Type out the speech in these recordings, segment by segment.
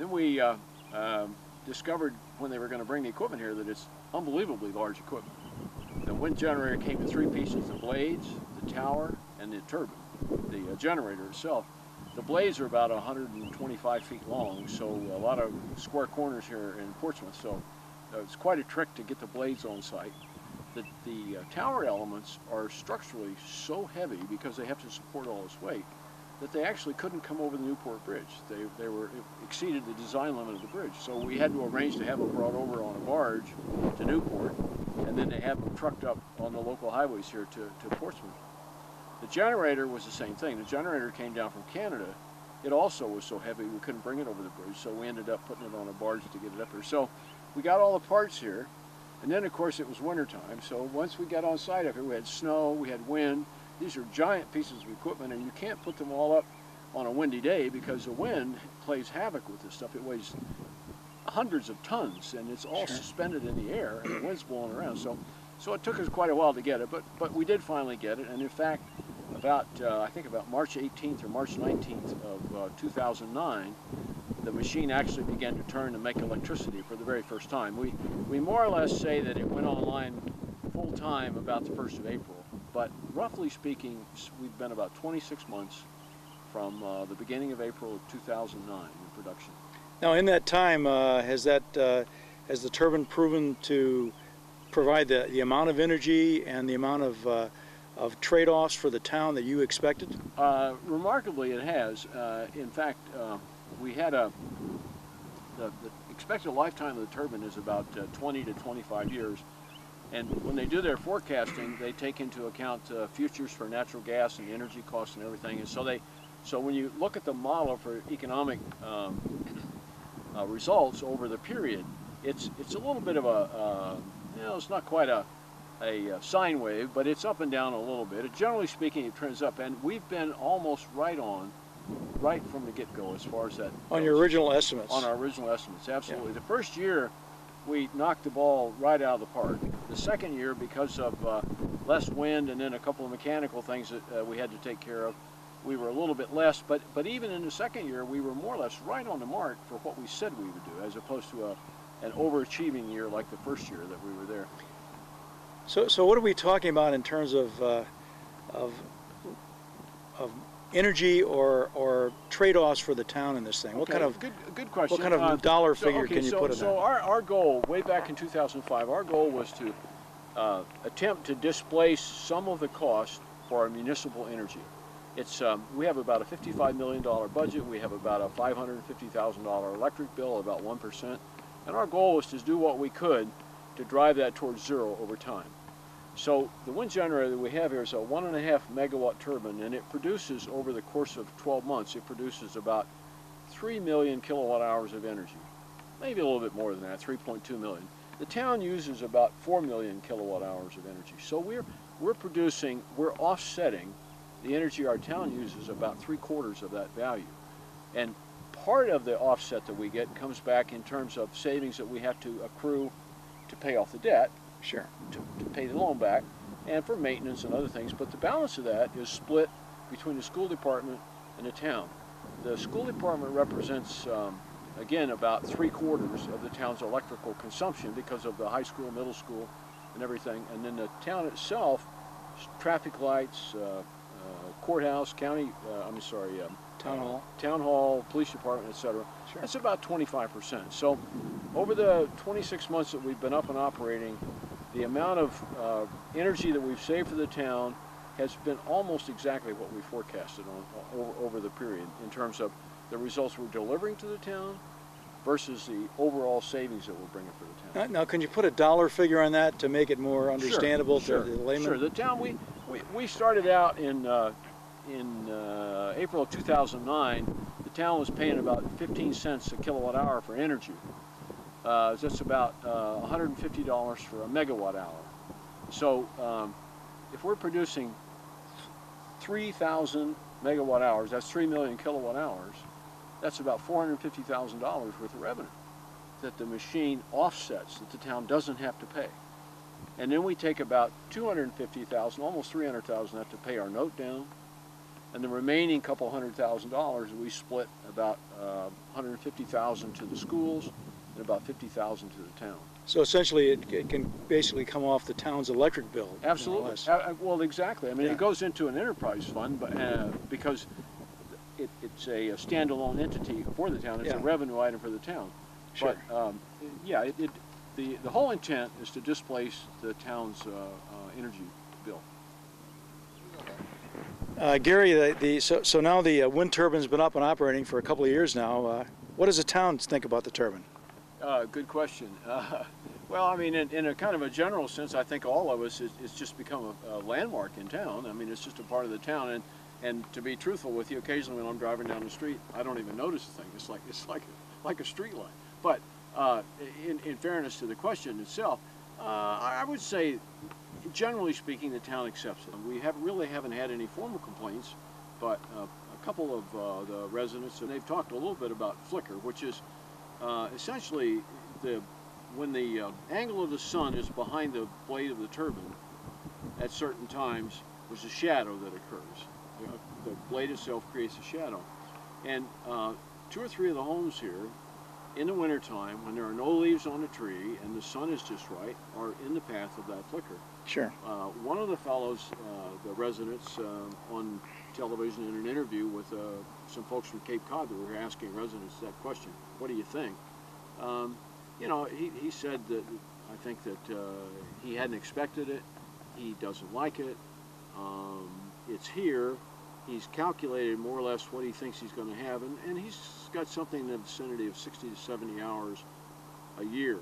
Then we discovered when they were going to bring the equipment here that it's unbelievably large equipment. The wind generator came in 3 pieces: the blades, the tower, and the turbine, the generator itself. The blades are about 125 feet long, so a lot of square corners here in Portsmouth, so it's quite a trick to get the blades on site. The tower elements are structurally so heavy because they have to support all this weight that they actually couldn't come over the Newport Bridge. They were exceeded the design limit of the bridge. So we had to arrange to have them brought over on a barge to Newport, and then they have them trucked up on the local highways here to Portsmouth. The generator was the same thing. The generator came down from Canada. It also was so heavy we couldn't bring it over the bridge, so we ended up putting it on a barge to get it up here. So we got all the parts here, and then of course it was wintertime. So once we got on site up here, we had snow, we had wind. These are giant pieces of equipment, and you can't put them all up on a windy day because the wind plays havoc with this stuff. It weighs hundreds of tons, and it's all suspended in the air, and the wind's blowing around. So it took us quite a while to get it, but we did finally get it. And in fact, I think about March 18th or March 19th of 2009, the machine actually began to turn and make electricity for the very first time. We more or less say that it went online full time about the 1st of April. But roughly speaking, we've been about 26 months from the beginning of April of 2009 in production. Now, in that time, has the turbine proven to provide the amount of energy and the amount of trade-offs for the town that you expected? Remarkably, it has. In fact, we had the expected lifetime of the turbine is about 20 to 25 years. And when they do their forecasting, they take into account futures for natural gas and energy costs and everything. And so when you look at the model for economic results over the period, it's a little bit of a, it's not quite a sine wave, but it's up and down a little bit. Generally speaking, it trends up, and we've been almost right from the get-go as far as that. On your original estimates? On our original estimates, absolutely. Yeah. The first year, we knocked the ball right out of the park. The second year, because of less wind and then a couple of mechanical things that we had to take care of, we were a little bit less. But even in the second year, we were more or less right on the mark for what we said we would do, as opposed to an overachieving year like the first year that we were there. So what are we talking about in terms of energy or trade-offs for the town in this thing? What kind of good question. What kind of dollar figure can you put on that? So our goal, way back in 2005, our goal was to attempt to displace some of the cost for our municipal energy. It's we have about a $55 million budget. We have about a $550,000 electric bill, about 1%, and our goal was to do what we could to drive that towards zero over time. So the wind generator that we have here is a 1.5 megawatt turbine, and it produces, over the course of 12 months, it produces about 3 million kilowatt hours of energy. Maybe a little bit more than that, 3.2 million. The town uses about 4 million kilowatt hours of energy. So we're offsetting the energy our town uses about 3/4 of that value. And part of the offset that we get comes back in terms of savings that we have to accrue to pay off the debt. Sure. To pay the loan back, and for maintenance and other things, but the balance of that is split between the school department and the town. The school department represents, again, about 3/4 of the town's electrical consumption because of the high school, middle school, and everything, and then the town itself, traffic lights, courthouse, county, town hall, police department, etc. Sure. That's about 25%. So over the 26 months that we've been up and operating, the amount of energy that we've saved for the town has been almost exactly what we forecasted over the period in terms of the results we're delivering to the town versus the overall savings that we're bringing for the town. Now, can you put a dollar figure on that to make it more understandable to the layman? Sure. The town, we started out in April of 2009. The town was paying about 15 cents a kilowatt hour for energy. That's about $150 for a megawatt hour. So if we're producing 3,000 megawatt hours, that's 3 million kilowatt hours, that's about $450,000 worth of revenue that the machine offsets, that the town doesn't have to pay. And then we take about $250,000, almost $300,000 to pay our note down, and And the remaining couple $100,000 we split about $150,000 to the schools and about $50,000 to the town. So essentially, it can basically come off the town's electric bill. Absolutely. Well, exactly. I mean, Yeah. it goes into an enterprise fund, but because it's a standalone entity for the town. It's a Yeah. revenue item for the town. Sure. But yeah, the whole intent is to displace the town's energy bill. Gary, so now the wind turbine's been up and operating for a couple of years now. What does the town think about the turbine? Good question. Well, I mean, in a kind of a general sense, I think all of us, it's just become a landmark in town. I mean, it's just a part of the town. And to be truthful with you, occasionally when I'm driving down the street, I don't even notice the thing. It's like a street light. But in fairness to the question itself, I would say, generally speaking, the town accepts it. We really haven't had any formal complaints, but a couple of the residents, and they've talked a little bit about flicker, which is essentially when the angle of the sun is behind the blade of the turbine at certain times, there's a shadow that occurs. The blade itself creates a shadow. And 2 or 3 of the homes here, in the wintertime, when there are no leaves on the tree and the sun is just right, are in the path of that flicker. Sure. One of the fellows, the residents, on television in an interview with some folks from Cape Cod that were asking residents that question, what do you think? You know, he said that I think that he hadn't expected it. He doesn't like it. It's here. He's calculated more or less what he thinks he's going to have, and he's got something in the vicinity of 60 to 70 hours a year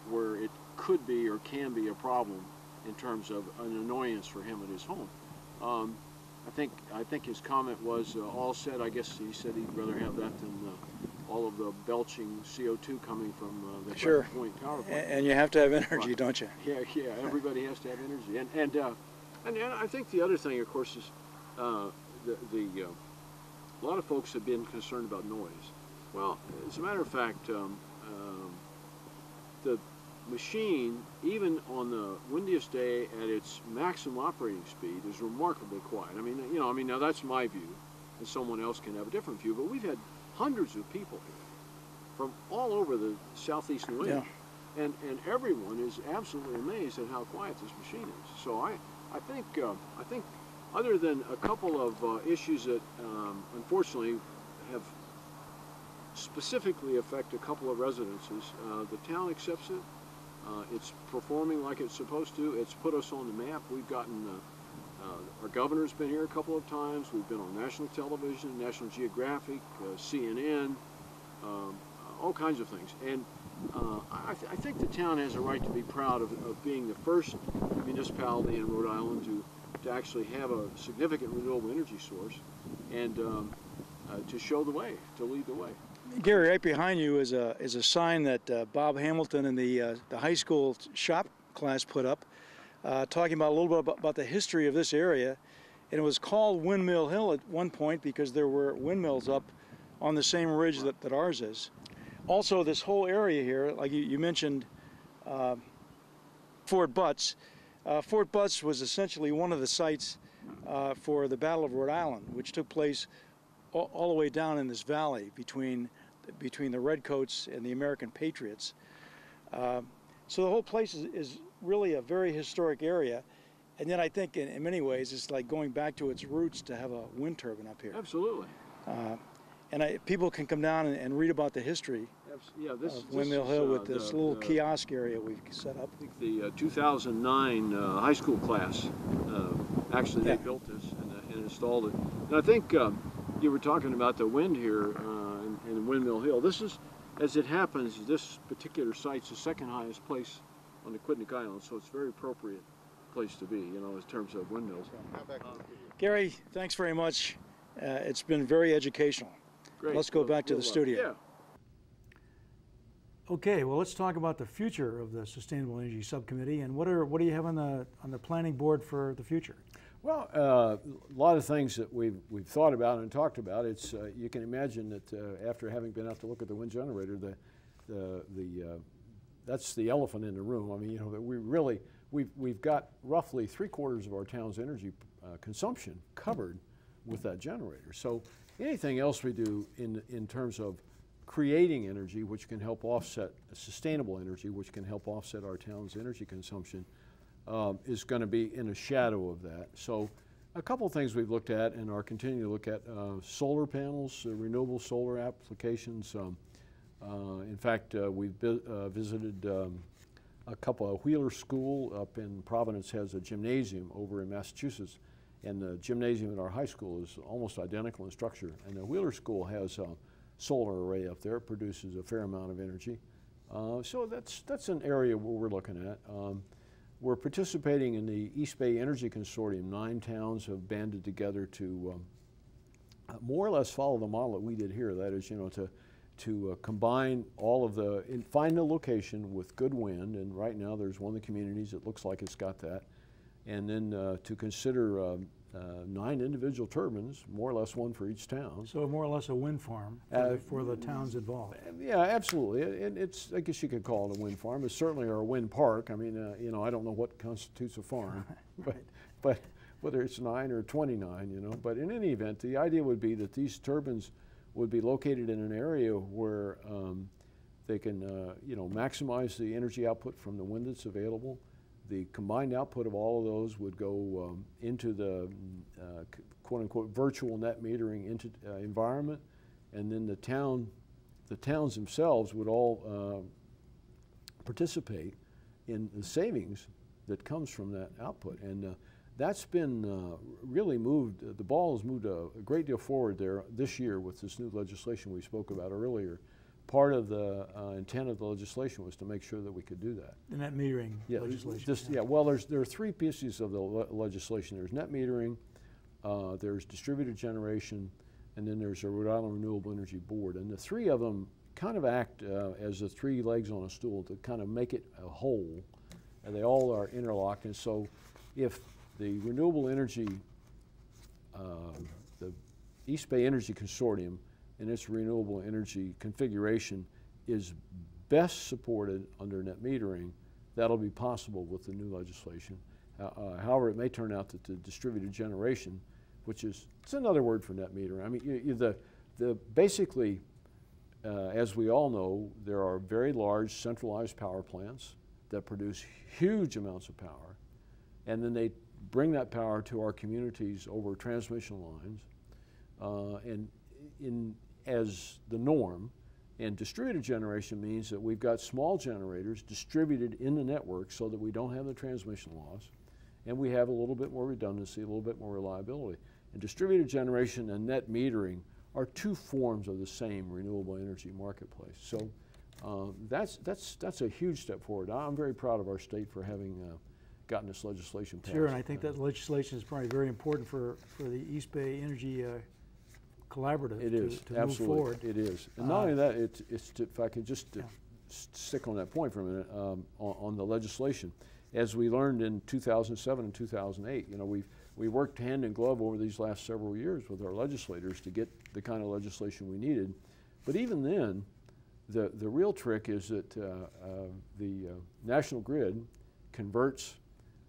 where it could be or can be a problem in terms of an annoyance for him at his home. I think his comment was all said. I guess he said he'd rather have that than all of the belching CO2 coming from the Sure. point power plant. And you have to have energy, don't you? Yeah, everybody has to have energy, and I think the other thing, of course, is a lot of folks have been concerned about noise. Well, as a matter of fact, the machine, even on the windiest day at its maximum operating speed, is remarkably quiet. I mean, now that's my view, and someone else can have a different view. But we've had hundreds of people here from all over the southeast New England, and everyone is absolutely amazed at how quiet this machine is. So I think other than a couple of issues that unfortunately have specifically affect a couple of residences, the town accepts it. It's performing like it's supposed to. It's put us on the map. We've gotten, our governor's been here a couple of times. We've been on national television, National Geographic, CNN, all kinds of things. And I think the town has a right to be proud of being the first municipality in Rhode Island to actually have a significant renewable energy source and to show the way, to lead the way. Gary, right behind you is a sign that Bob Hamilton and the high school shop class put up, talking about a little bit about the history of this area. And it was called Windmill Hill at one point because there were windmills up on the same ridge that ours is. Also, this whole area here, like you mentioned, Fort Butts. Fort Butts was essentially one of the sites for the Battle of Rhode Island, which took place all the way down in this valley between the Redcoats and the American Patriots. So the whole place is really a very historic area. And then I think in many ways it's like going back to its roots to have a wind turbine up here. Absolutely. And people can come down and read about the history of Windmill Hill with this little kiosk area we've set up. I think the 2009 high school class, actually they built this and installed it. And I think you were talking about the wind here in Windmill Hill. This is, as it happens, this particular site's the second highest place on the Quidnick Island, so it's a very appropriate place to be, you know, in terms of windmills. Gary, thanks very much. It's been very educational. Great. Let's go back to the studio. Yeah. Okay, well, let's talk about the future of the Sustainable Energy Subcommittee, and what do you have on the planning board for the future? Well, a lot of things that we've thought about and talked about. It's you can imagine that after having been out to look at the wind generator, that's the elephant in the room. I mean, you know, that we've got roughly 3/4 of our town's energy consumption covered with that generator. So anything else we do in terms of creating energy, which can help offset sustainable energy, which can help offset our town's energy consumption, is going to be in a shadow of that. So a couple of things we've looked at and are continuing to look at: solar panels, renewable solar applications. In fact, we've visited a couple of Wheeler School up in Providence has a gymnasium over in Massachusetts, and the gymnasium at our high school is almost identical in structure. And the Wheeler School has a solar array up there. It produces a fair amount of energy. So that's an area where we're looking at. We're participating in the East Bay Energy Consortium. 9 towns have banded together to more or less follow the model that we did here. That is, to combine all of find a location with good wind, and right now there's one of the communities that looks like it's got that, and then to consider 9 individual turbines, more or less one for each town. So more or less a wind farm for the towns involved. Yeah, absolutely. It's, I guess you could call it a wind farm. It's certainly our wind park. I mean, I don't know what constitutes a farm, but whether it's 9 or 29, But in any event, the idea would be that these turbines would be located in an area where they can, maximize the energy output from the wind that's available. The combined output of all of those would go into the quote-unquote virtual net metering environment, and then the towns themselves would all participate in the savings that comes from that output. And that's been really moved, the ball has moved a great deal forward there this year with this new legislation we spoke about earlier. Part of the intent of the legislation was to make sure that we could do that. The net metering legislation. Well, there are 3 pieces of the legislation. There's net metering, there's distributed generation, and then there's a Rhode Island Renewable Energy Board. And the 3 of them kind of act as the 3 legs on a stool to kind of make it a whole, and they all are interlocked. And so if the renewable energy, the East Bay Energy Consortium and its renewable energy configuration is best supported under net metering, that'll be possible with the new legislation. However, it may turn out that the distributed generation, which is, it's another word for net metering. I mean, basically, as we all know, there are very large centralized power plants that produce huge amounts of power, and then they bring that power to our communities over transmission lines, as the norm. And distributed generation means that we've got small generators distributed in the network so that we don't have the transmission loss, and we have a little bit more redundancy, a little bit more reliability. And distributed generation and net metering are 2 forms of the same renewable energy marketplace. So that's a huge step forward. I'm very proud of our state for having gotten this legislation passed. Sure, and I think that legislation is probably very important for the East Bay Energy Collaborative to move forward. It is. And not only that, if I could just stick on that point for a minute, on the legislation. As we learned in 2007 and 2008, we worked hand in glove over these last several years with our legislators to get the kind of legislation we needed. But even then, the real trick is that the National Grid converts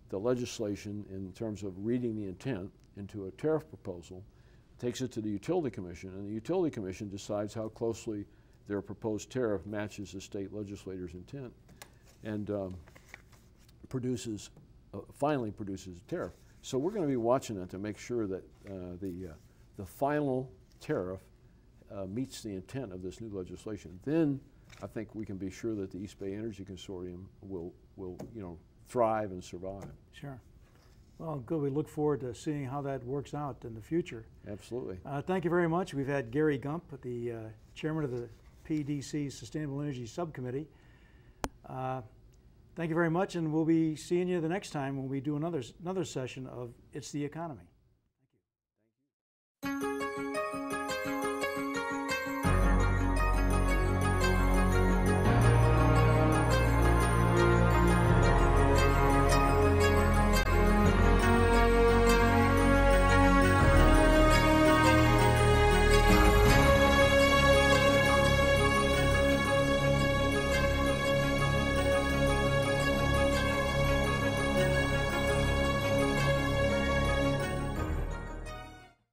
the legislation in terms of reading the intent into a tariff proposal, takes it to the Utility Commission, and the Utility Commission decides how closely their proposed tariff matches the state legislator's intent, and finally produces a tariff. So we're going to be watching that to make sure that the final tariff meets the intent of this new legislation. Then I think we can be sure that the East Bay Energy Consortium will thrive and survive. Sure. Well, good. We look forward to seeing how that works out in the future. Absolutely. Thank you very much. We've had Gary Gump, the chairman of the PDC Sustainable Energy Subcommittee. Thank you very much, and we'll be seeing you the next time when we do another session of It's the Economy.